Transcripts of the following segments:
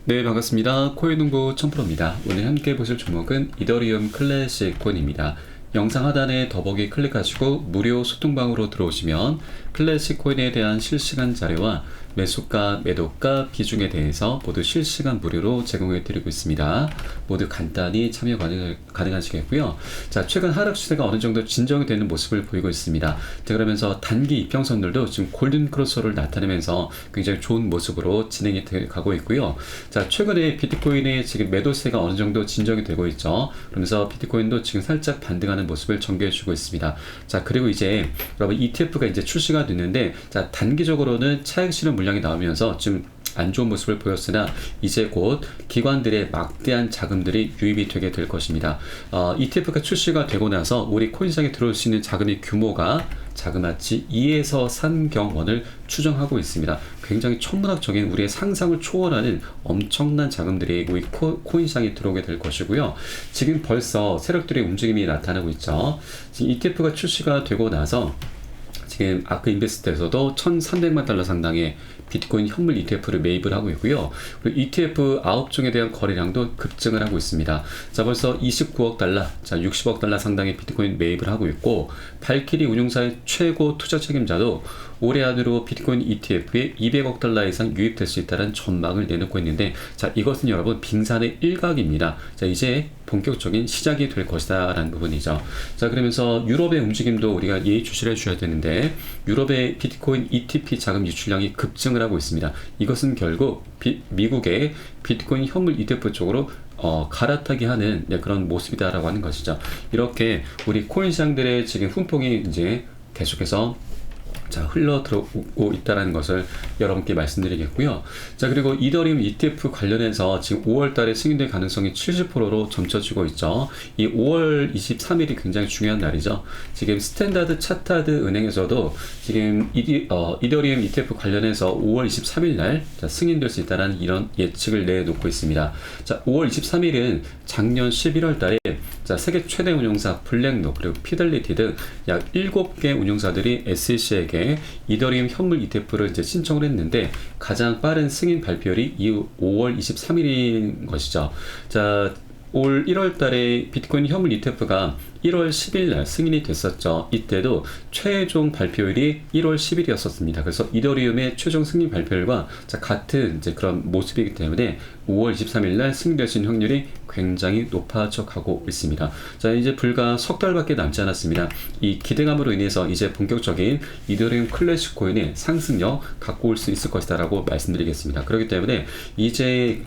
네, 반갑습니다. 코인농부 천프로입니다. 오늘 함께 보실 종목은 이더리움 클래식 코인입니다. 영상 하단에 더보기 클릭하시고 무료 소통방으로 들어오시면 클래식 코인에 대한 실시간 자료와 매수가, 매도가, 비중에 대해서 모두 실시간 무료로 제공해 드리고 있습니다. 모두 간단히 참여 가능하시겠고요. 자, 최근 하락 추세가 어느 정도 진정이 되는 모습을 보이고 있습니다. 자, 그러면서 단기 이평선들도 지금 골든 크로스를 나타내면서 굉장히 좋은 모습으로 진행이 가고 있고요. 자, 최근에 비트코인의 지금 매도세가 어느 정도 진정이 되고 있죠. 그러면서 비트코인도 지금 살짝 반등하는 모습을 전개해 주고 있습니다. 자, 그리고 이제 여러분 ETF가 이제 출시가 됐는데, 자, 단기적으로는 차익 실현 물량이 나오면서 좀 안 좋은 모습을 보였으나 이제 곧 기관들의 막대한 자금들이 유입이 되게 될 것입니다. ETF가 출시가 되고 나서 우리 코인시장에 들어올 수 있는 자금의 규모가 자그마치 2에서 3경원을 추정하고 있습니다. 굉장히 천문학적인 우리의 상상을 초월하는 엄청난 자금들이 우리 코인시장에 들어오게 될 것이고요. 지금 벌써 세력들의 움직임이 나타나고 있죠. 지금 ETF가 출시가 되고 나서 지금 아크 인베스트에서도 1,300만 달러 상당의 비트코인 현물 ETF를 매입을 하고 있고요. 그리고 ETF 9종에 대한 거래량도 급증을 하고 있습니다. 자, 벌써 29억 달러, 자, 60억 달러 상당의 비트코인 매입을 하고 있고, 발키리 운용사의 최고 투자 책임자도 올해 안으로 비트코인 ETF에 200억 달러 이상 유입될 수 있다는 전망을 내놓고 있는데, 자, 이것은 여러분 빙산의 일각입니다. 자, 이제 본격적인 시작이 될 것이다 라는 부분이죠. 자, 그러면서 유럽의 움직임도 우리가 예의주시를 해줘야 되는데, 유럽의 비트코인 ETP 자금 유출량이 급증을 하고 있습니다. 이것은 결국 미국의 비트코인 현물 ETF 쪽으로 갈아타기 하는 그런 모습이다라고 하는 것이죠. 이렇게 우리 코인 시장들의 지금 훈풍이 이제 계속해서 흘러 들어오고 있다는 것을 여러분께 말씀드리겠고요. 자, 그리고 이더리움 ETF 관련해서 지금 5월 달에 승인될 가능성이 70%로 점쳐지고 있죠. 이 5월 23일이 굉장히 중요한 날이죠. 지금 스탠다드 차타드 은행에서도 지금 이더리움 ETF 관련해서 5월 23일 날 승인될 수 있다는 이런 예측을 내놓고 있습니다. 자, 5월 23일은 작년 11월 달에 세계 최대 운용사 블랙록 그리고 피델리티 등 약 7개 운용사들이 SEC에게 이더리움 현물 ETF를 이제 신청을 했는데, 가장 빠른 승인 발표일이 이후 5월 23일인 것이죠. 자, 올 1월 달에 비트코인 현물 ETF가 1월 10일 날 승인이 됐었죠. 이때도 최종 발표일이 1월 10일이었었습니다. 그래서 이더리움의 최종 승인 발표일과 같은 이제 그런 모습이기 때문에 5월 23일 날 승인될 수 있는 확률이 굉장히 높아져 가고 있습니다. 자, 이제 불과 석 달밖에 남지 않았습니다. 이 기대감으로 인해서 이제 본격적인 이더리움 클래식 코인의 상승력 갖고 올 수 있을 것이다 라고 말씀드리겠습니다. 그렇기 때문에 이제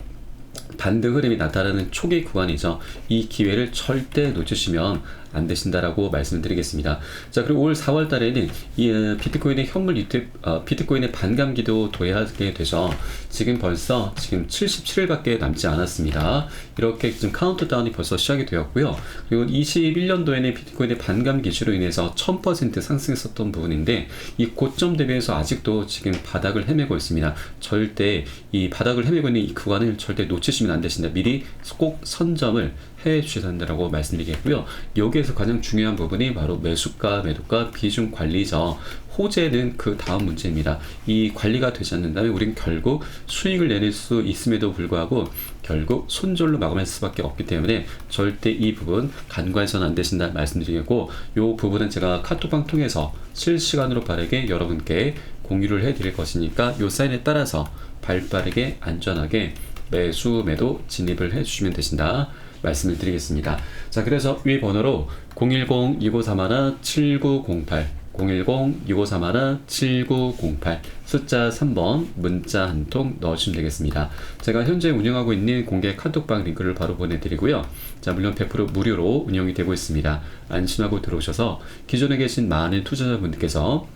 반등 흐름이 나타나는 초기 구간이죠. 이 기회를 절대 놓치시면 안 되신다라고 말씀을 드리겠습니다. 자, 그리고 올 4월 달에는 이 비트코인의 현물 ETF, 비트코인의 반감기도 도래하게 되죠. 지금 벌써 77일밖에 남지 않았습니다. 이렇게 지금 카운트다운이 벌써 시작이 되었고요. 그리고 21년도에는 비트코인의 반감 기준으로 인해서 1000% 상승했었던 부분인데, 이 고점 대비해서 아직도 지금 바닥을 헤매고 있습니다. 절대 이 바닥을 헤매고 있는 이 구간을 절대 놓치시면 안 되신다. 미리 꼭 선점을 해 주셔야 한다고 말씀드리겠고요. 여기에서 가장 중요한 부분이 바로 매수가, 매도가, 비중 관리죠. 호재는 그 다음 문제입니다. 이 관리가 되지 않는다면 우리는 결국 수익을 내낼 수 있음에도 불구하고 결국 손절로 마감할 수밖에 없기 때문에 절대 이 부분 간과해서는 안 되신다 말씀드리겠고, 이 부분은 제가 카톡방 통해서 실시간으로 빠르게 여러분께 공유를 해드릴 것이니까 이 사인에 따라서 발빠르게 안전하게 매수, 매도 진입을 해주시면 되신다 말씀을 드리겠습니다. 자, 그래서 위 번호로 010-2531-7908 010-2531-7908 숫자 3번 문자 한 통 넣으시면 되겠습니다. 제가 현재 운영하고 있는 공개 카톡방 링크를 바로 보내드리고요. 자, 물론 100% 무료로 운영이 되고 있습니다. 안심하고 들어오셔서 기존에 계신 많은 투자자분들께서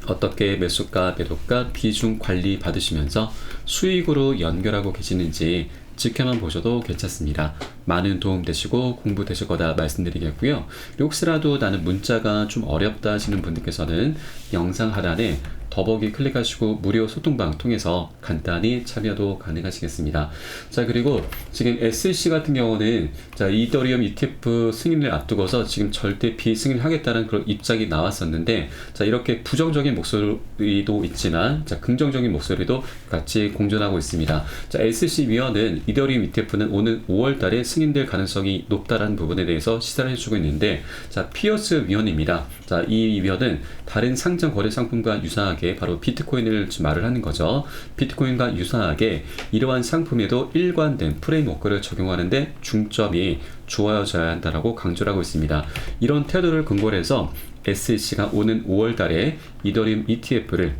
어떻게 매수가, 매도가, 비중 관리 받으시면서 수익으로 연결하고 계시는지 지켜만 보셔도 괜찮습니다. 많은 도움 되시고 공부 되실 거다 말씀드리겠고요. 혹시라도 나는 문자가 좀 어렵다 하시는 분들께서는 영상 하단에 더보기 클릭하시고 무료 소통방 통해서 간단히 참여도 가능하시겠습니다. 자, 그리고 지금 SEC 같은 경우는 자, 이더리움 ETF 승인을 앞두고서 지금 절대 비승인하겠다는 그런 입장이 나왔었는데, 자, 이렇게 부정적인 목소리도 있지만 자, 긍정적인 목소리도 같이 공존하고 있습니다. 자, SEC 위원은 이더리움 ETF는 오는 5월 달에 승인될 가능성이 높다라는 부분에 대해서 시사를 해주고 있는데, 자, 피어스 위원입니다. 자, 이 위원은 다른 상장 거래 상품과 유사하게 바로 비트코인을 말을 하는 거죠. 비트코인과 유사하게 이러한 상품에도 일관된 프레임워크를 적용하는데 중점이 주어져야 한다라고 강조를 하고 있습니다. 이런 태도를 근거로 해서 SEC가 오는 5월 달에 이더리움 ETF를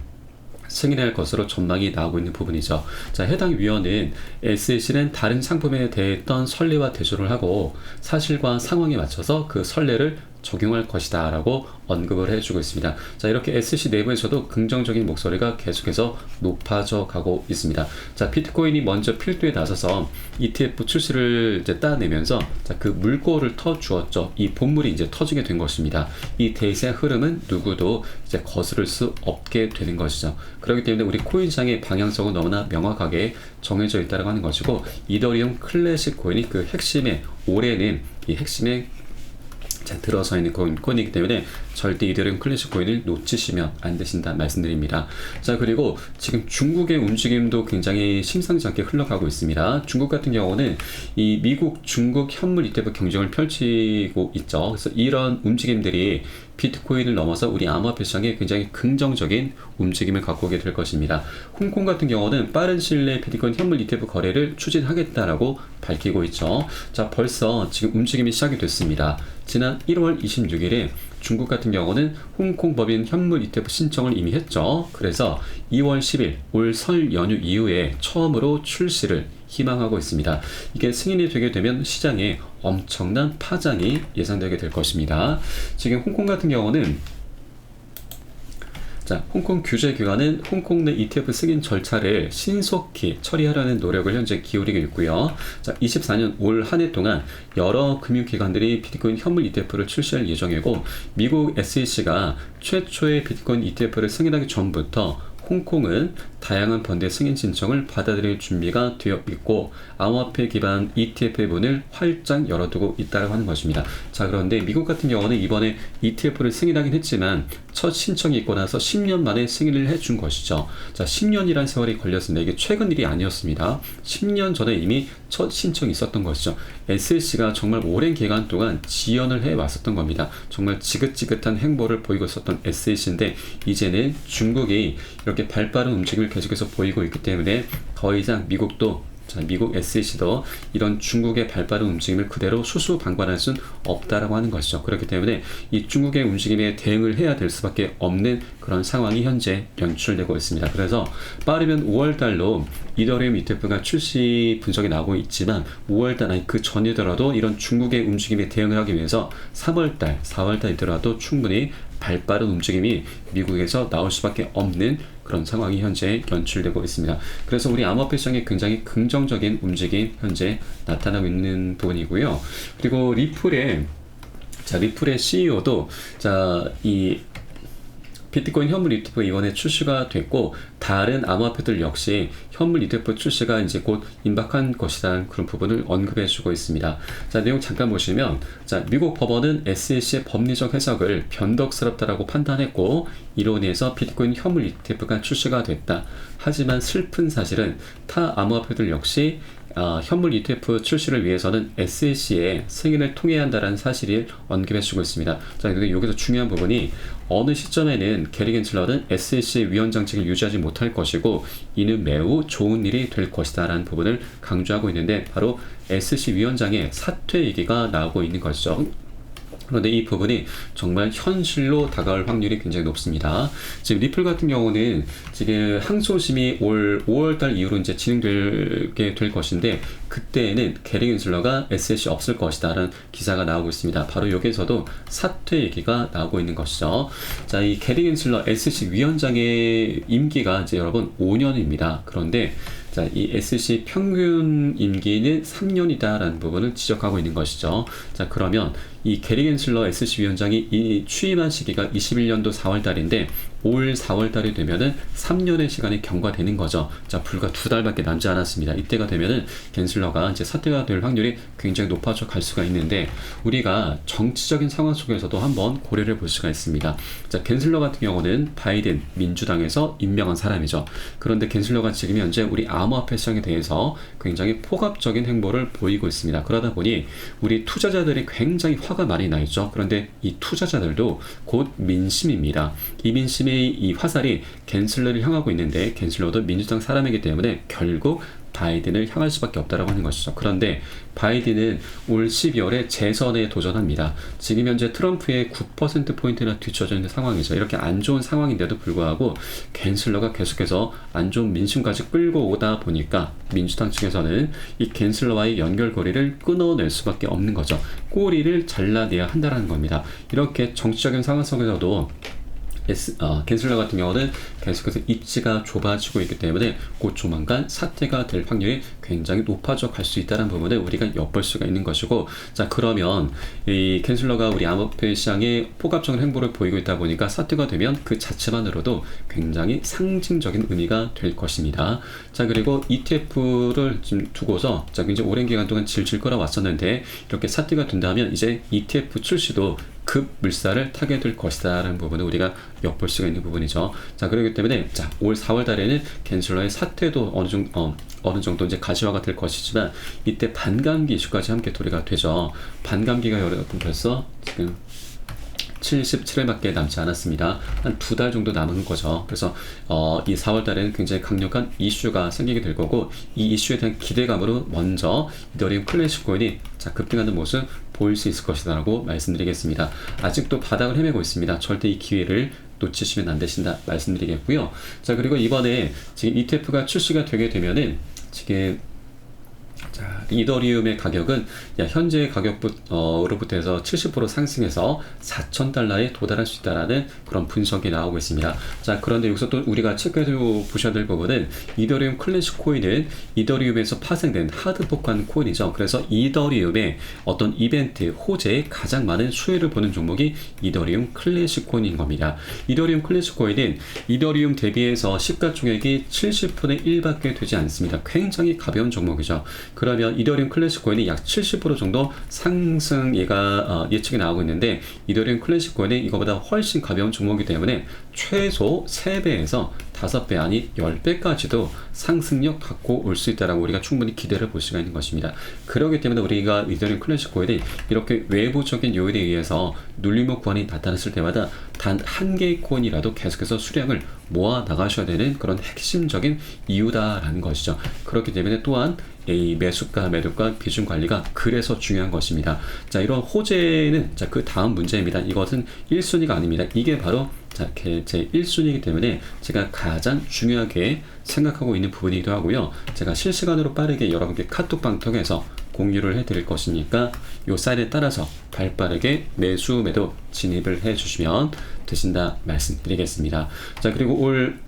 승인할 것으로 전망이 나오고 있는 부분이죠. 자, 해당 위원은 SEC는 다른 상품에 대했던 선례와 대조를 하고 사실과 상황에 맞춰서 그 선례를 적용할 것이다 라고 언급을 해주고 있습니다. 자, 이렇게 SEC 내부에서도 긍정적인 목소리가 계속해서 높아져 가고 있습니다. 자, 비트코인이 먼저 필두에 나서서 ETF 출시를 이제 따내면서 자, 그 물꼬를 터주었죠. 이 본물이 이제 터지게 된 것입니다. 이 대세의 흐름은 누구도 이제 거스를 수 없게 되는 것이죠. 그렇기 때문에 우리 코인시장의 방향성은 너무나 명확하게 정해져 있다고 하는 것이고, 이더리움 클래식 코인이 그 핵심의 올해는 이 핵심의 자, 들어서 있는 코인이기 때문에 절대 이더리움 클래식 코인을 놓치시면 안 되신다 말씀드립니다. 자, 그리고 지금 중국의 움직임도 굉장히 심상치 않게 흘러가고 있습니다. 중국 같은 경우는 이 미국, 중국 현물 ETF 경쟁을 펼치고 있죠. 그래서 이런 움직임들이 비트코인을 넘어서 우리 암호화폐 시장에 굉장히 긍정적인 움직임을 갖고 오게 될 것입니다. 홍콩 같은 경우는 빠른 시일 내에 비트코인 현물 ETF 거래를 추진하겠다라고 밝히고 있죠. 자, 벌써 지금 움직임이 시작이 됐습니다. 지난 1월 26일에 중국 같은 경우는 홍콩 법인 현물 ETF 신청을 이미 했죠. 그래서 2월 10일 올 설 연휴 이후에 처음으로 출시를 희망하고 있습니다. 이게 승인이 되게 되면 시장에 엄청난 파장이 예상되게 될 것입니다. 지금 홍콩 같은 경우는 자, 홍콩 규제기관은 홍콩 내 ETF 승인 절차를 신속히 처리하려는 노력을 현재 기울이고 있고요. 자, 24년 올 한 해 동안 여러 금융기관들이 비트코인 현물 ETF를 출시할 예정이고, 미국 SEC가 최초의 비트코인 ETF를 승인하기 전부터 홍콩은 다양한 펀드의 승인 신청을 받아들일 준비가 되어 있고 암호화폐 기반 ETF의 문을 활짝 열어두고 있다고 하는 것입니다. 자, 그런데 미국 같은 경우는 이번에 ETF를 승인하긴 했지만 첫 신청이 있고 나서 10년 만에 승인을 해준 것이죠. 자, 10년이란 세월이 걸렸습니다. 이게 최근 일이 아니었습니다. 10년 전에 이미 첫 신청이 있었던 것이죠. SEC가 정말 오랜 기간 동안 지연을 해왔었던 겁니다. 정말 지긋지긋한 행보를 보이고 있었던 SEC인데 이제는 중국이 이렇게 발빠른 움직임을 계속해서 보이고 있기 때문에 더 이상 미국도, 자, 미국 SEC도 이런 중국의 발빠른 움직임을 그대로 수수방관할 수는 없다라고 하는 것이죠. 그렇기 때문에 이 중국의 움직임에 대응을 해야 될 수밖에 없는 그런 상황이 현재 연출되고 있습니다. 그래서 빠르면 5월달로 이더리움 ETF가 출시 분석이 나오고 있지만 5월달 아니 그 전이더라도 이런 중국의 움직임에 대응을 하기 위해서 3월달, 4월달이더라도 충분히 발빠른 움직임이 미국에서 나올 수밖에 없는 그런 상황이 현재 연출되고 있습니다. 그래서 우리 암호화폐 시장에 굉장히 긍정적인 움직임 현재 나타나고 있는 부분이고요. 그리고 리플의 CEO도 이 비트코인 현물 ETF 이번에 출시가 됐고 다른 암호화폐들 역시 현물 ETF 출시가 이제 곧 임박한 것이라는 그런 부분을 언급해주고 있습니다. 자, 내용 잠깐 보시면 자, 미국 법원은 SEC의 법리적 해석을 변덕스럽다라고 판단했고 이로 인해서 비트코인 현물 ETF가 출시가 됐다. 하지만 슬픈 사실은 타 암호화폐들 역시 현물 ETF 출시를 위해서는 SEC의 승인을 통해야 한다는 사실을 언급해주고 있습니다. 자, 근데 여기서 중요한 부분이 어느 시점에는 게리 겐슬러는 SEC 위원장직을 유지하지 못할 것이고 이는 매우 좋은 일이 될 것이다 라는 부분을 강조하고 있는데 바로 SEC 위원장의 사퇴 얘기가 나오고 있는 것이죠. 그런데 이 부분이 정말 현실로 다가올 확률이 굉장히 높습니다. 지금 리플 같은 경우는 지금 항소심이 올 5월달 이후로 이제 진행되게 될 것인데 그때에는 게리 겐슬러가 SEC 없을 것이다라는 기사가 나오고 있습니다. 바로 여기에서도 사퇴 얘기가 나오고 있는 것이죠. 자, 이 게리 겐슬러 SEC 위원장의 임기가 이제 여러분 5년입니다. 그런데 자, 이 SEC 평균 임기는 3년이다라는 부분을 지적하고 있는 것이죠. 자, 그러면 이 게리 겐슬러 SC 위원장이 이 취임한 시기가 21년도 4월달인데 올 4월달이 되면은 3년의 시간이 경과되는 거죠. 자, 불과 2달밖에 남지 않았습니다. 이때가 되면은 겐슬러가 이제 사퇴가 될 확률이 굉장히 높아져 갈 수가 있는데 우리가 정치적인 상황 속에서도 한번 고려를 볼 수가 있습니다. 자, 겐슬러 같은 경우는 바이든 민주당에서 임명한 사람이죠. 그런데 겐슬러가 지금 현재 우리 암호화폐 시장에 대해서 굉장히 포갑적인 행보를 보이고 있습니다. 그러다 보니 우리 투자자들이 굉장히 화가 많이 나 있죠. 그런데 이 투자자들도 곧 민심입니다. 이 민심이 이 화살이 겐슬러를 향하고 있는데 겐슬러도 민주당 사람이기 때문에 결국 바이든을 향할 수밖에 없다라고 하는 것이죠. 그런데 바이든은 올 12월에 재선에 도전합니다. 지금 현재 트럼프의 9%포인트나 뒤처져 있는 상황이죠. 이렇게 안 좋은 상황인데도 불구하고 겐슬러가 계속해서 안 좋은 민심까지 끌고 오다 보니까 민주당 측에서는 이 겐슬러와의 연결고리를 끊어낼 수밖에 없는 거죠. 꼬리를 잘라내야 한다는 겁니다. 이렇게 정치적인 상황 속에서도 겐슬러 같은 경우는 계속해서 입지가 좁아지고 있기 때문에 곧 조만간 사퇴가 될 확률이 굉장히 높아져 갈 수 있다는 부분을 우리가 엿볼 수가 있는 것이고, 자, 그러면 이 겐슬러가 우리 암호화폐 시장에 포괄적인 행보를 보이고 있다 보니까 사퇴가 되면 그 자체만으로도 굉장히 상징적인 의미가 될 것입니다. 자, 그리고 ETF를 지금 두고서 자, 굉장히 오랜 기간 동안 질질 끌어왔었는데 이렇게 사퇴가 된다면 이제 ETF 출시도 급 물살을 타게 될 것이다 라는 부분을 우리가 엿볼 수가 있는 부분이죠. 자, 그렇기 때문에 자, 올 4월 달에는 겐슬러의 사퇴도 어느 정도 이제 가시화가 될 것이지만 이때 반감기 이슈까지 함께 도래가 되죠. 반감기가 여러분 벌써 지금 77일밖에 남지 않았습니다. 한 2달 정도 남은 거죠. 그래서 이 4월 달에는 굉장히 강력한 이슈가 생기게 될 거고 이 이슈에 대한 기대감으로 먼저 이더리움 클래식 코인이 자, 급등하는 모습 보일 수 있을 것이다 라고 말씀드리겠습니다. 아직도 바닥을 헤매고 있습니다. 절대 이 기회를 놓치시면 안 되신다 말씀드리겠고요. 자, 그리고 이번에 지금 ETF가 출시가 되게 되면은 지금 자, 이더리움의 가격은 현재 가격으로부터 해서 70% 상승해서 4,000달러에 도달할 수 있다라는 그런 분석이 나오고 있습니다. 자, 그런데 여기서 또 우리가 체크해 보셔야 될 부분은 이더리움 클래식 코인은 이더리움에서 파생된 하드포크한 코인이죠. 그래서 이더리움의 어떤 이벤트, 호재에 가장 많은 수혜를 보는 종목이 이더리움 클래식 코인인 겁니다. 이더리움 클래식 코인은 이더리움 대비해서 시가총액이 70분의 1밖에 되지 않습니다. 굉장히 가벼운 종목이죠. 그러면 이더리움 클래식 코인이 약 70% 정도 상승 예측이 나오고 있는데 이더리움 클래식 코인은 이거보다 훨씬 가벼운 종목이기 때문에 최소 3배에서 5배 아니 10배까지도 상승력 갖고 올 수 있다라고 우리가 충분히 기대를 볼 수가 있는 것입니다. 그렇기 때문에 우리가 이더리움 클래식 코인이 이렇게 외부적인 요인에 의해서 눌림목 구간이 나타났을 때마다 단 한 개의 코인이라도 계속해서 수량을 모아 나가셔야 되는 그런 핵심적인 이유다라는 것이죠. 그렇기 때문에 또한 이 매수가, 매도가, 비중 관리가 그래서 중요한 것입니다. 자, 이런 호재는 자, 그 다음 문제입니다. 이것은 1순위가 아닙니다. 이게 바로 자, 제 1순위이기 때문에 제가 가장 중요하게 생각하고 있는 부분이기도 하고요. 제가 실시간으로 빠르게 여러분께 카톡방 통해서 공유를 해드릴 것이니까 이 사인에 따라서 발빠르게 매수, 매도 진입을 해주시면 되신다 말씀드리겠습니다. 자, 그리고 올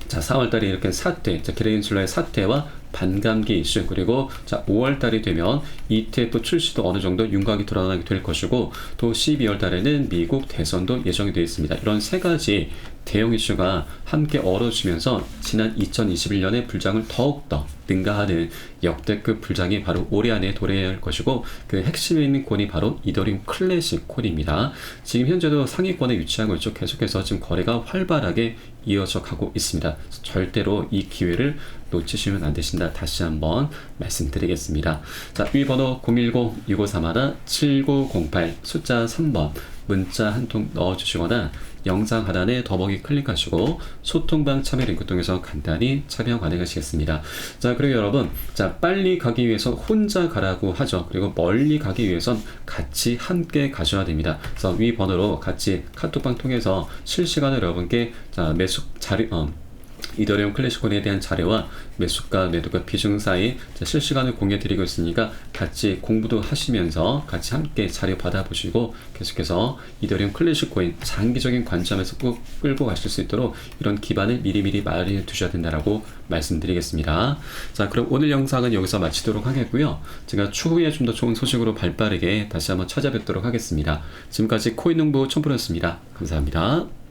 4월달에 이렇게 사퇴, 게리겐슬러의 사퇴와 반감기 이슈, 그리고 5월달이 되면 ETF 출시도 어느 정도 윤곽이 드러나게 될 것이고 또 12월달에는 미국 대선도 예정이 되어 있습니다. 이런 세 가지 대형 이슈가 함께 어우러지면서 지난 2021년의 불장을 더욱더 능가하는 역대급 불장이 바로 올해 안에 도래할 것이고 그 핵심에 있는 코인이 바로 이더리움 클래식 코인입니다. 지금 현재도 상위권에 위치하고 있죠. 계속해서 지금 거래가 활발하게 이어져 가고 있습니다. 절대로 이 기회를 놓치시면 안 되신다. 다시 한번 말씀드리겠습니다. 자, 위 번호 010-6531-7908 숫자 3번 문자 한 통 넣어주시거나 영상 하단에 더보기 클릭하시고 소통방 참여 링크 통해서 간단히 참여 가능하시겠습니다. 자, 그리고 여러분, 자, 빨리 가기 위해서 혼자 가라고 하죠. 그리고 멀리 가기 위해선 같이 함께 가셔야 됩니다. 그래서 위 번호로 같이 카톡방 통해서 실시간으로 여러분께 자, 매수 자료 이더리움 클래식 코인에 대한 자료와 매수가, 매도가 비중 사이 실시간으로 공유해 드리고 있으니까 같이 공부도 하시면서 같이 함께 자료 받아보시고 계속해서 이더리움 클래식 코인 장기적인 관점에서 꼭 끌고 가실 수 있도록 이런 기반을 미리미리 마련해 두셔야 된다라고 말씀드리겠습니다. 자, 그럼 오늘 영상은 여기서 마치도록 하겠고요. 제가 추후에 좀 더 좋은 소식으로 발빠르게 다시 한번 찾아뵙도록 하겠습니다. 지금까지 코인농부 촌프로였습니다. 감사합니다.